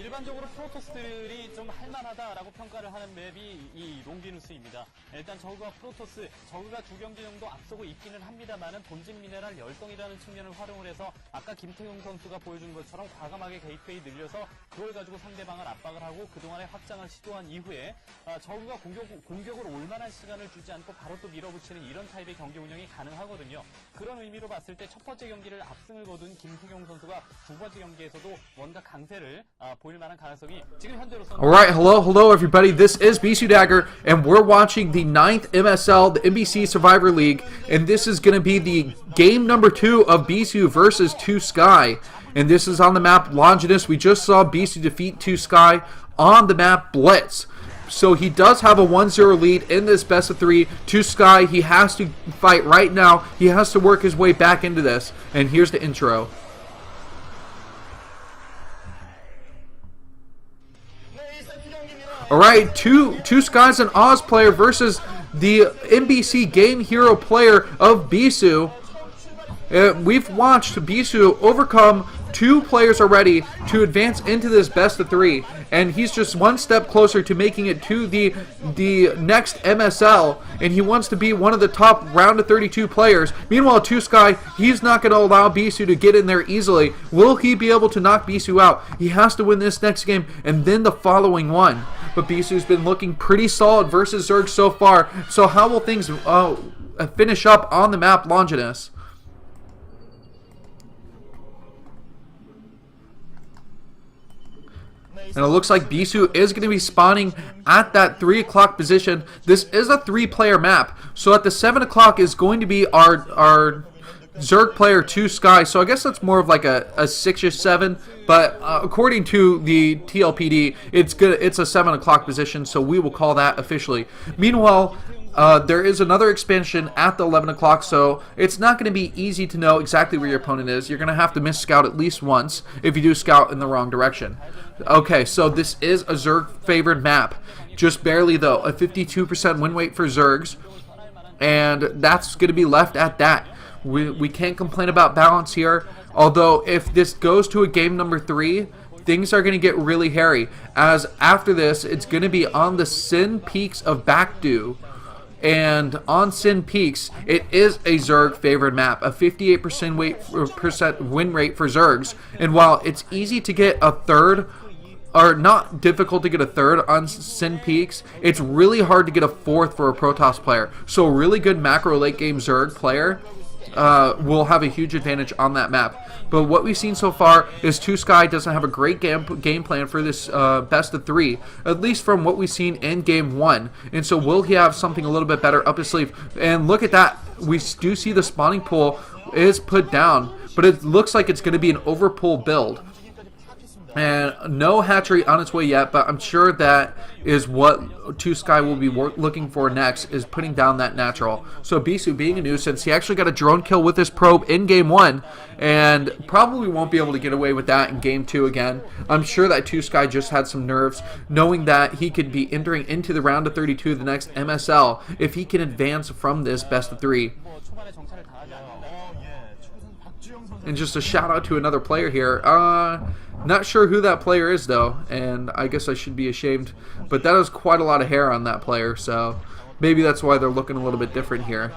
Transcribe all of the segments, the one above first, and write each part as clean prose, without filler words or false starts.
일반적으로 프로토스들이 좀 할만하다라고 평가를 하는 맵이 이 롱기누스입니다. 일단 저그가 프로토스, 저그가 두 경기 정도 앞서고 있기는 합니다만은 본진 미네랄 열덩이라는 측면을 활용을 해서 아까 김태용 선수가 보여준 것처럼 과감하게 게이트웨이 늘려서 그걸 가지고 상대방을 압박을 하고 그동안의 확장을 시도한 이후에 저그가 공격으로 올만한 시간을 주지 않고 바로 또 밀어붙이는 이런 타입의 경기 운영이 가능하거든요. 그런 의미로 봤을 때 첫 번째 경기를 압승을 거둔 김태용 선수가 두 번째 경기에서도 뭔가 강세를 보일 만한 가능성이 지금 현재로서는. Alright, hello everybody, this is Bisu Dagger, and we're watching the 9th MSL, the MBC Survivor League, and this is going to be the game number 2 of Bisu versus ToSky, and this is on the map Longinus. We just saw Bisu defeat ToSky on the map Blitz. So he does have a 1-0 lead in this best of 3. ToSky, he has to fight right now. He has to work his way back into this. And here's the intro. Alright, ToSky's an Oz player versus the MBC Game Hero player of Bisu. We've watched Bisu overcome 2 players already to advance into this best of 3, and he's just one step closer to making it to the next MSL, and he wants to be one of the top round of 32 players. Meanwhile, ToSky, he's not going to allow Bisu to get in there easily. Will he be able to knock Bisu out? He has to win this next game and then the following one. But Bisu's been looking pretty solid versus Zerg so far. So how will things finish up on the map Longinus? And it looks like Bisu is going to be spawning at that 3 o'clock position. This is a 3-player map. So at the 7 o'clock is going to be our Zerg player ToSky. So I guess that's more of like a 6-ish 7. But according to the TLPD, it's a 7 o'clock position. So we will call that officially. Meanwhile, there is another expansion at the 11 o'clock, so it's not going to be easy to know exactly where your opponent is. You're going to have to miss scout at least once if you do scout in the wrong direction. Okay, so this is a Zerg favored map. Just barely though, a 52% win rate for Zergs, and that's going to be left at that. We can't complain about balance here, although if this goes to a game number 3, things are going to get really hairy, as after this, it's going to be on the Sin Peaks of Baekdu. And on Sin Peaks, it is a Zerg favored map, a 58% win rate for Zergs. And while it's easy to get a third, or not difficult to get a third on Sin Peaks, it's really hard to get a 4th for a Protoss player. So a really good macro late game Zerg player will have a huge advantage on that map. But what we've seen so far is ToSky doesn't have a great game plan for this best of 3, at least from what we've seen in game 1. And so will he have something a little bit better up his sleeve? And look at that. We do see the spawning pool is put down, but it looks like it's going to be an overpull build. And no hatchery on its way yet, but I'm sure that is what ToSky will be looking for next, is putting down that natural. So Bisu, being a nuisance, he actually got a drone kill with his probe in game 1, and probably won't be able to get away with that in game 2 again. I'm sure that ToSky just had some nerves, knowing that he could be entering into the round of 32 of the next MSL if he can advance from this best of 3. And just a shout out to another player here. Not sure who that player is though, and I guess I should be ashamed, but that is quite a lot of hair on that player, so maybe that's why they're looking a little bit different here.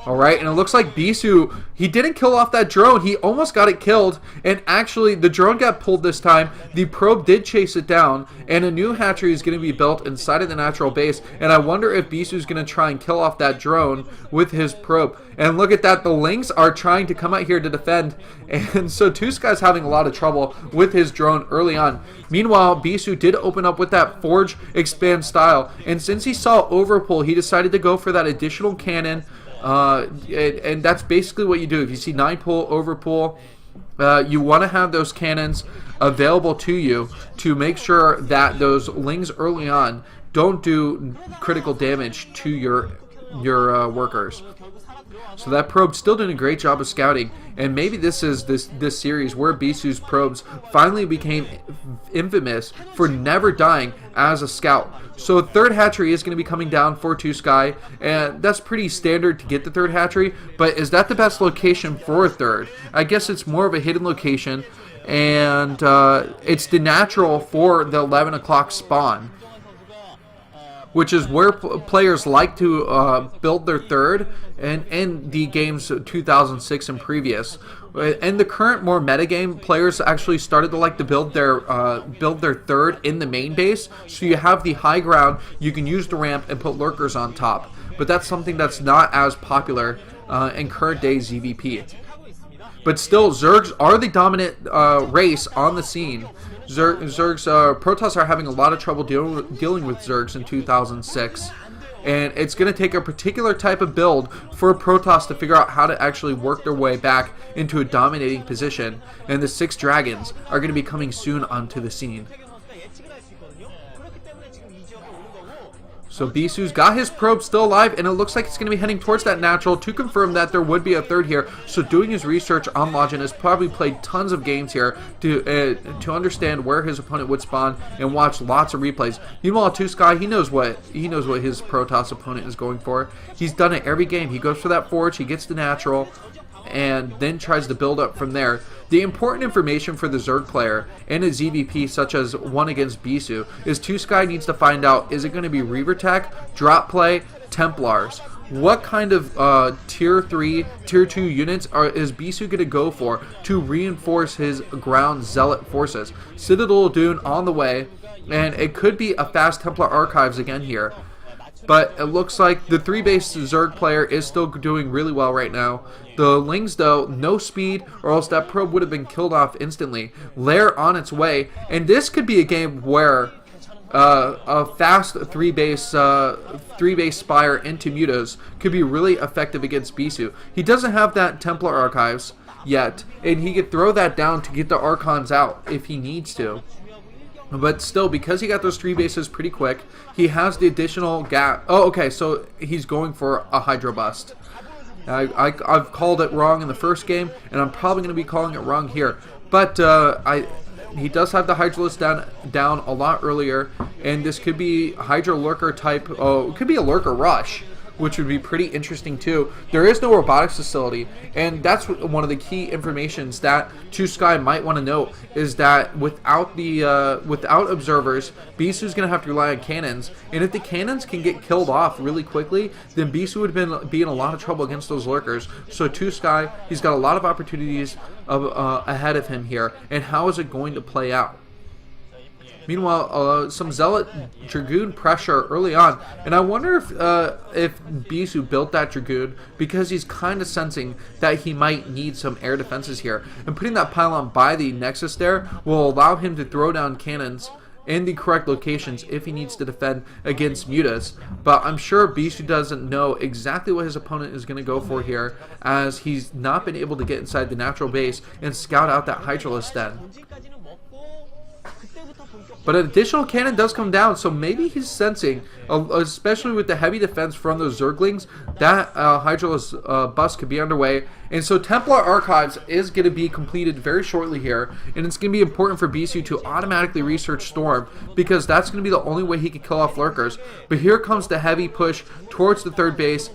Alright, and it looks like Bisu, he didn't kill off that drone. He almost got it killed, and actually the drone got pulled this time. The probe did chase it down, and a new hatchery is going to be built inside of the natural base, and I wonder if Bisu is going to try and kill off that drone with his probe. And look at that, the Lynx are trying to come out here to defend, and so ToSky's having a lot of trouble with his drone early on. Meanwhile, Bisu did open up with that Forge Expand style, and since he saw overpull, he decided to go for that additional cannon. And that's basically what you do. If you see 9 pull, overpull, you want to have those cannons available to you to make sure that those Lings early on don't do critical damage to your workers. So that probe's still doing a great job of scouting, and maybe this is this series where Bisu's probes finally became infamous for never dying as a scout. So a third hatchery is going to be coming down for ToSky, and that's pretty standard to get the third hatchery, but is that the best location for a third? I guess it's more of a hidden location, and it's the natural for the 11 o'clock spawn, which is where players like to build their third, and in the games 2006 and previous. In the current more metagame, players actually started to like to build their third in the main base, so you have the high ground, you can use the ramp and put lurkers on top. But that's something that's not as popular in current day ZVP. But still, Zergs are the dominant race on the scene. Zergs, Protoss are having a lot of trouble dealing with Zergs in 2006. And it's going to take a particular type of build for Protoss to figure out how to actually work their way back into a dominating position. And the 6 dragons are going to be coming soon onto the scene. So Bisu's got his probe still alive, and it looks like it's going to be heading towards that natural to confirm that there would be a third here. So doing his research on Login has probably played tons of games here to understand where his opponent would spawn and watch lots of replays. Meanwhile, ToSky, he knows what his Protoss opponent is going for. He's done it every game. He goes for that forge, he gets the natural, and then tries to build up from there. The important information for the Zerg player in a ZVP such as one against Bisu is ToSky needs to find out, is it going to be Reaver Tech, Drop Play, Templars? What kind of tier 3, tier 2 units is Bisu going to go for to reinforce his ground zealot forces? Citadel Dune on the way, and it could be a fast Templar Archives again here. But it looks like the 3-base Zerg player is still doing really well right now. The Lings, though, no speed, or else that probe would have been killed off instantly. Lair on its way, and this could be a game where a fast 3-base Spire into Mutas could be really effective against Bisu. He doesn't have that Templar Archives yet, and he could throw that down to get the Archons out if he needs to. But still, because he got those 3 bases pretty quick, he has the additional gap. Oh, okay, so he's going for a Hydro Bust. I've called it wrong in the first game, and I'm probably going to be calling it wrong here. But he does have the Hydralisk down a lot earlier, and this could be Hydro Lurker type. Oh, it could be a Lurker Rush, which would be pretty interesting too. There is no robotics facility, and that's one of the key informations that ToSky might want to know, is that without observers, Bisu's going to have to rely on cannons, and if the cannons can get killed off really quickly, then Bisu would be in a lot of trouble against those lurkers. So ToSky, he's got a lot of opportunities ahead of him here, and how is it going to play out? Meanwhile, some Zealot Dragoon pressure early on, and I wonder if Bisu built that Dragoon because he's kind of sensing that he might need some air defenses here, and putting that pylon by the Nexus there will allow him to throw down cannons in the correct locations if he needs to defend against Mutas. But I'm sure Bisu doesn't know exactly what his opponent is going to go for here, as he's not been able to get inside the natural base and scout out that Hydralisk den. But an additional cannon does come down, so maybe he's sensing, especially with the heavy defense from those Zerglings, that Hydralisk bust could be underway. And so Templar Archives is going to be completed very shortly here, and it's going to be important for Bisu to automatically research Storm, because that's going to be the only way he can kill off lurkers. But here comes the heavy push towards the third base,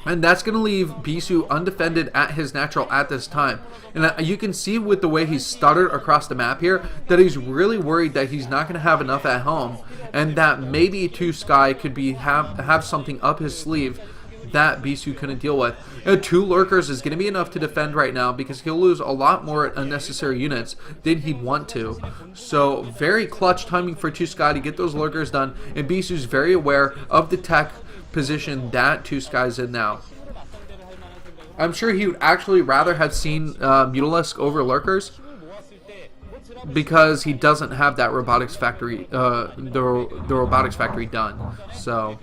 and that's going to leave Bisu undefended at his natural at this time. And you can see with the way he's stuttered across the map here that he's really worried that he's not going to have enough at home, and that maybe ToSky could have something up his sleeve that Bisu couldn't deal with. 2 lurkers is going to be enough to defend right now, because he'll lose a lot more unnecessary units than he'd want to. So very clutch timing for ToSky to get those lurkers done, and Bisu's very aware of the tech position that ToSky's in now. I'm sure he would actually rather have seen Mutalisk over lurkers, because he doesn't have that robotics factory, the robotics factory done. So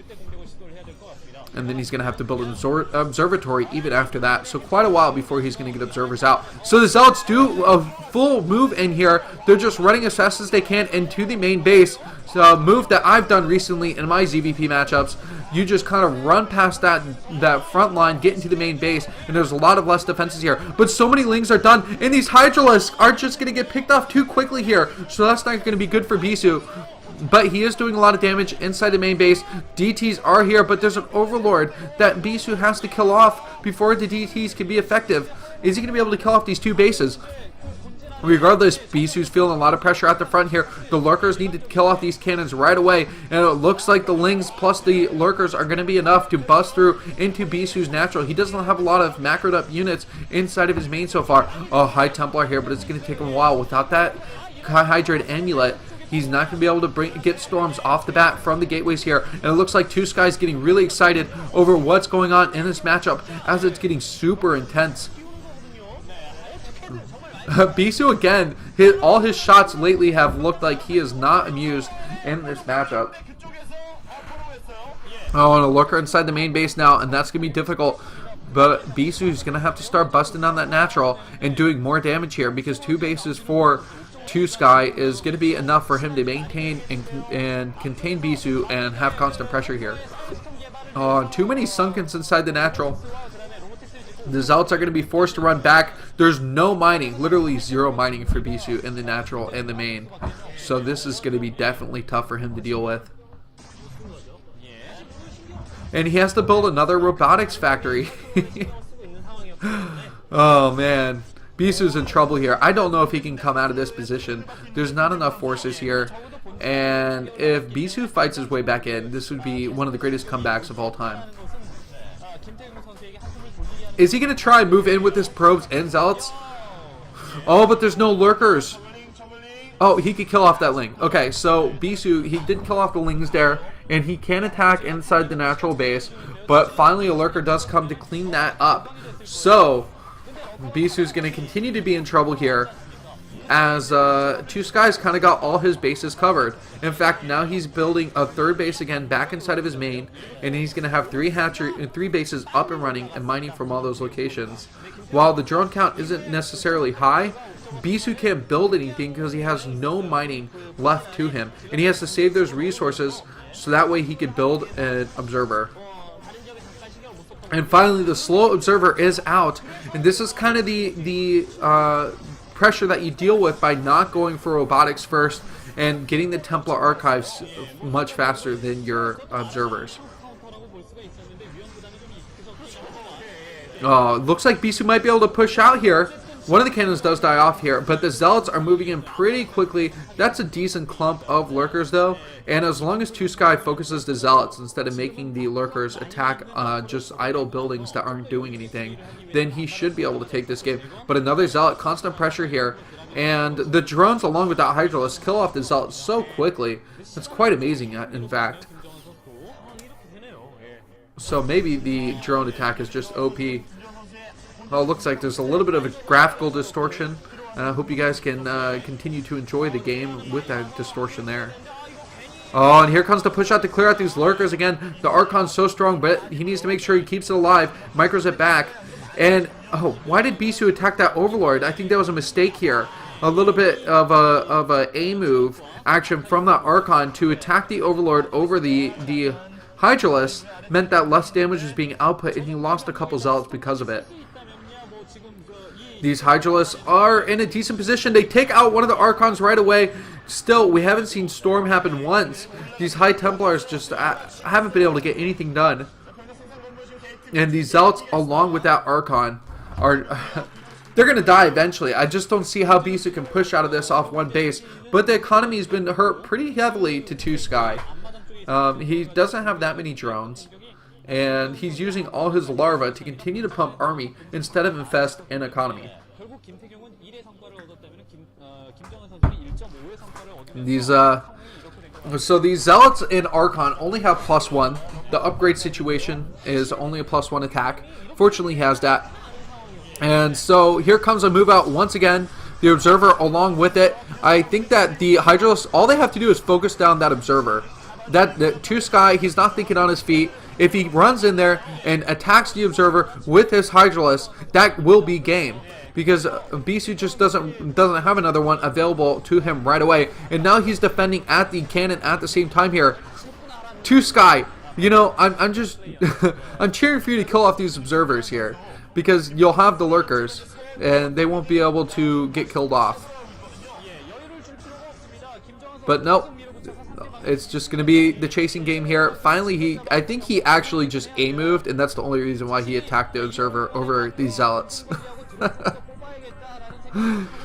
And then he's going to have to build an observatory even after that. So quite a while before he's going to get observers out. So the Zealots do a full move in here. They're just running as fast as they can into the main base. So a move that I've done recently in my ZVP matchups. You just kind of run past that front line, get into the main base, and there's a lot of less defenses here. But so many Lings are done, and these Hydralisks are just going to get picked off too quickly here. So that's not going to be good for Bisu. But he is doing a lot of damage inside the main base. DTs are here, but there's an Overlord that Bisu has to kill off before the DTs can be effective. Is he going to be able to kill off these two bases? Regardless, Bisu's feeling a lot of pressure at the front here. The Lurkers need to kill off these cannons right away. And it looks like the Lings plus the Lurkers are going to be enough to bust through into Bisu's natural. He doesn't have a lot of macroed up units inside of his main so far. Oh, High Templar here, but it's going to take him a while. Without that Hydrate Amulet, he's not going to be able to get storms off the bat from the gateways here. And it looks like ToSky's getting really excited over what's going on in this matchup as it's getting super intense. Bisu again, all his shots lately have looked like he is not amused in this matchup. Oh, and a Lurker inside the main base now, and that's going to be difficult. But Bisu's going to have to start busting on that natural and doing more damage here because 2 bases for ToSky is going to be enough for him to maintain and contain Bisu and have constant pressure here. Oh, too many Sunkens inside the natural. The Zealots are going to be forced to run back. There's no mining, literally 0 mining for Bisu in the natural and the main. So this is going to be definitely tough for him to deal with. And he has to build another robotics factory. Oh man, Bisu's in trouble here. I don't know if he can come out of this position. There's not enough forces here. And if Bisu fights his way back in, this would be one of the greatest comebacks of all time. Is he going to try and move in with his probes and Zealots? Oh, but there's no Lurkers. Oh, he could kill off that Ling. Okay, so Bisu, he did kill off the Lings there, and he can attack inside the natural base, but finally a Lurker does come to clean that up. So, Bisu's going to continue to be in trouble here, as ToSky's kind of got all his bases covered. In fact, now he's building a 3rd base again back inside of his main, and he's going to have 3 bases up and running and mining from all those locations. While the drone count isn't necessarily high, Bisu can't build anything because he has no mining left to him, and he has to save those resources so that way he could build an observer. And finally, the slow observer is out, and this is kind of the pressure that you deal with by not going for robotics first and getting the Templar archives much faster than your observers. Oh, looks like Bisu might be able to push out here. One of the cannons does die off here, but the Zealots are moving in pretty quickly. That's a decent clump of Lurkers, though. And as long as ToSky focuses the Zealots instead of making the Lurkers attack just idle buildings that aren't doing anything, then he should be able to take this game. But another Zealot, constant pressure here. And the drones, along with that Hydralisk, kill off the Zealots so quickly. It's quite amazing, in fact. So maybe the drone attack is just OP. Well, it looks like there's a little bit of a graphical distortion. I hope you guys can continue to enjoy the game with that distortion there. Oh, and here comes the push out to clear out these Lurkers again. The Archon's so strong, but he needs to make sure he keeps it alive. Micros it back. And, oh, why did Bisu attack that Overlord? I think that was a mistake here. A little bit of a A-move action from the Archon to attack the Overlord over the Hydralisk meant that less damage was being output, and he lost a couple Zealots because of it. These Hydralisks are in a decent position. They take out one of the Archons right away. Still, we haven't seen Storm happen once. These High Templars just haven't been able to get anything done. And these Zealots, along with that Archon, are... they're going to die eventually. I just don't see how Bisu can push out of this off one base. But the economy has been hurt pretty heavily to ToSky. He doesn't have that many drones. And he's using all his larvae to continue to pump army instead of invest in economy. So these Zealots in Archon only have +1. The upgrade situation is only a +1 attack. Fortunately, he has that. And so here comes a move out once again. The Observer along with it. I think that the Hydralisk, all they have to do is focus down that Observer. That ToSky, he's not thinking on his feet. if he runs in there and attacks the Observer with his Hydralisk, that will be game. Because Bisu just doesn't have another one available to him right away. And now he's defending at the cannon at the same time here. ToSky, you know, I'm just I'm cheering for you to kill off these Observers here, because you'll have the lurkers and they won't be able to get killed off. But nope, it's just going to be the chasing game here. Finally, I think he actually just A-moved, and that's the only reason why he attacked the Observer over these Zealots.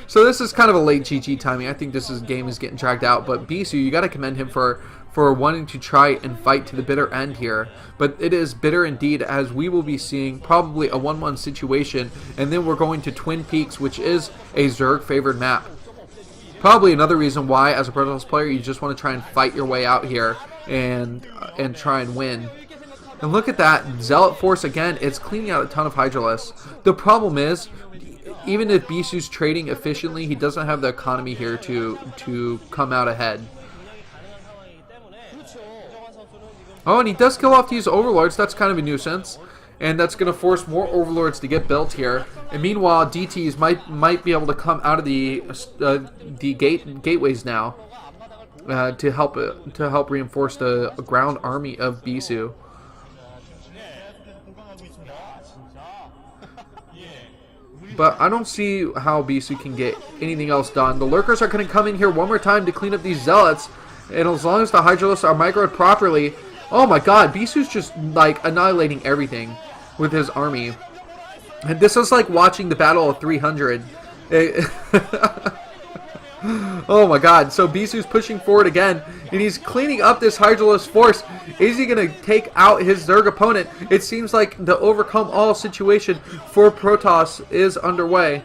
So this is kind of a late GG timing. I think game is getting dragged out, but Bisu, you got to commend him for wanting to try and fight to the bitter end here. But it is bitter indeed, as we will be seeing probably a 1-1 situation, and then we're going to Twin Peaks, which is a Zerg favored map. Probably another reason why, as a Protoss player, you just want to try and fight your way out here and try and win. And look at that Zealot force again. It's cleaning out a ton of Hydralisks. The problem is, even if Bisu's trading efficiently, he doesn't have the economy here to come out ahead. Oh, and he does kill off these Overlords. That's kind of a nuisance. And that's going to force more Overlords to get built here. And meanwhile, DTs might be able to come out of the gateways now to help reinforce the ground army of Bisu. But I don't see how Bisu can get anything else done. The Lurkers are going to come in here one more time to clean up these Zealots. And as long as the Hydralisks are microed properly... Oh my god, Bisu's just like annihilating everything with his army. And this is like watching the Battle of 300. Oh my god, so Bisu's pushing forward again, and he's cleaning up this Hydralisk force. Is he going to take out his Zerg opponent? It seems like the overcome all situation for Protoss is underway.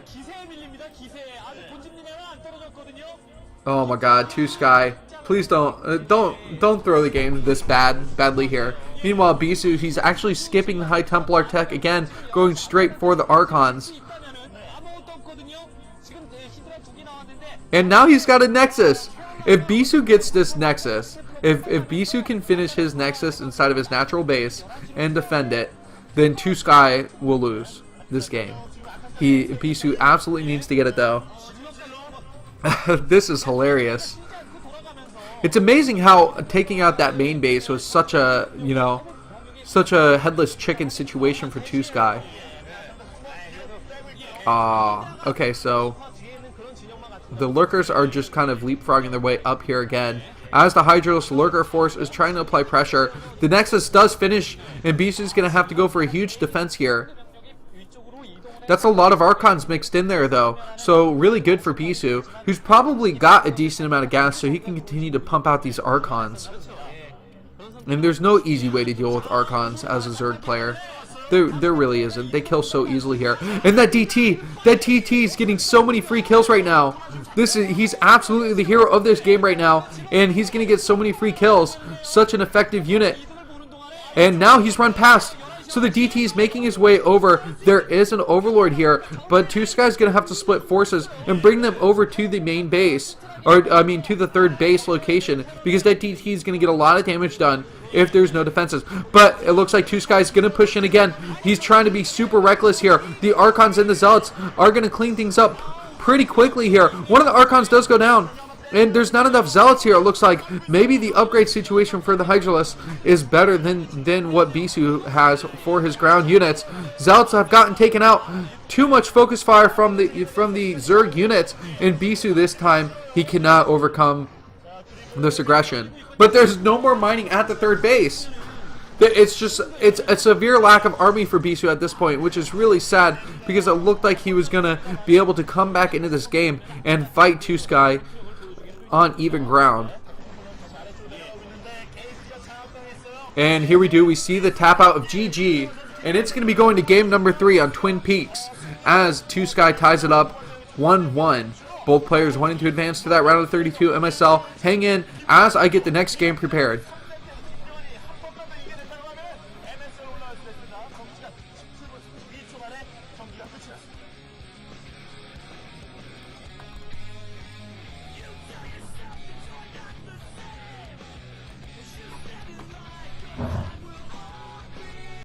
Oh my god, ToSky. Please don't throw the game this badly here. Meanwhile, Bisu, he's actually skipping the High Templar tech again, going straight for the Archons. And now he's got a Nexus. If Bisu gets this Nexus, if Bisu can finish his Nexus inside of his natural base and defend it, then ToSky will lose this game. Bisu absolutely needs to get it though. This is hilarious. It's amazing how taking out that main base was such a, such a headless chicken situation for ToSky. Okay, so the Lurkers are just kind of leapfrogging their way up here again. As the Hydralisk Lurker force is trying to apply pressure, the Nexus does finish, and Bisu's going to have to go for a huge defense here. That's a lot of Archons mixed in there, though. So, really good for Bisu, who's probably got a decent amount of gas, so he can continue to pump out these Archons. And there's no easy way to deal with Archons as a Zerg player. There really isn't. They kill so easily here. And that TT is getting so many free kills right now. He's absolutely the hero of this game right now, and he's going to get so many free kills. Such an effective unit. And now he's run past. So the DT is making his way over. There is an Overlord here, but ToSky's going to have to split forces and bring them over to the main base, or I mean to the third base location, because that DT is going to get a lot of damage done if there's no defenses. But it looks like ToSky's going to push in again. He's trying to be super reckless here. The Archons and the Zealots are going to clean things up pretty quickly here. One of the Archons does go down. And there's not enough Zealots here. It looks like maybe the upgrade situation for the Hydralisk is better than what Bisu has for his ground units. Zealots have gotten taken out. Too much focus fire from the Zerg units. And Bisu this time, he cannot overcome this aggression. But there's no more mining at the third base. It's a severe lack of army for Bisu at this point, which is really sad, because it looked like he was going to be able to come back into this game and fight ToSky on even ground. And here we see the tap out of GG, and it's going to be going to game number 3 on Twin Peaks as ToSky ties it up 1-1. Both players wanting to advance to that round of 32 MSL. Hang in as I get the next game prepared.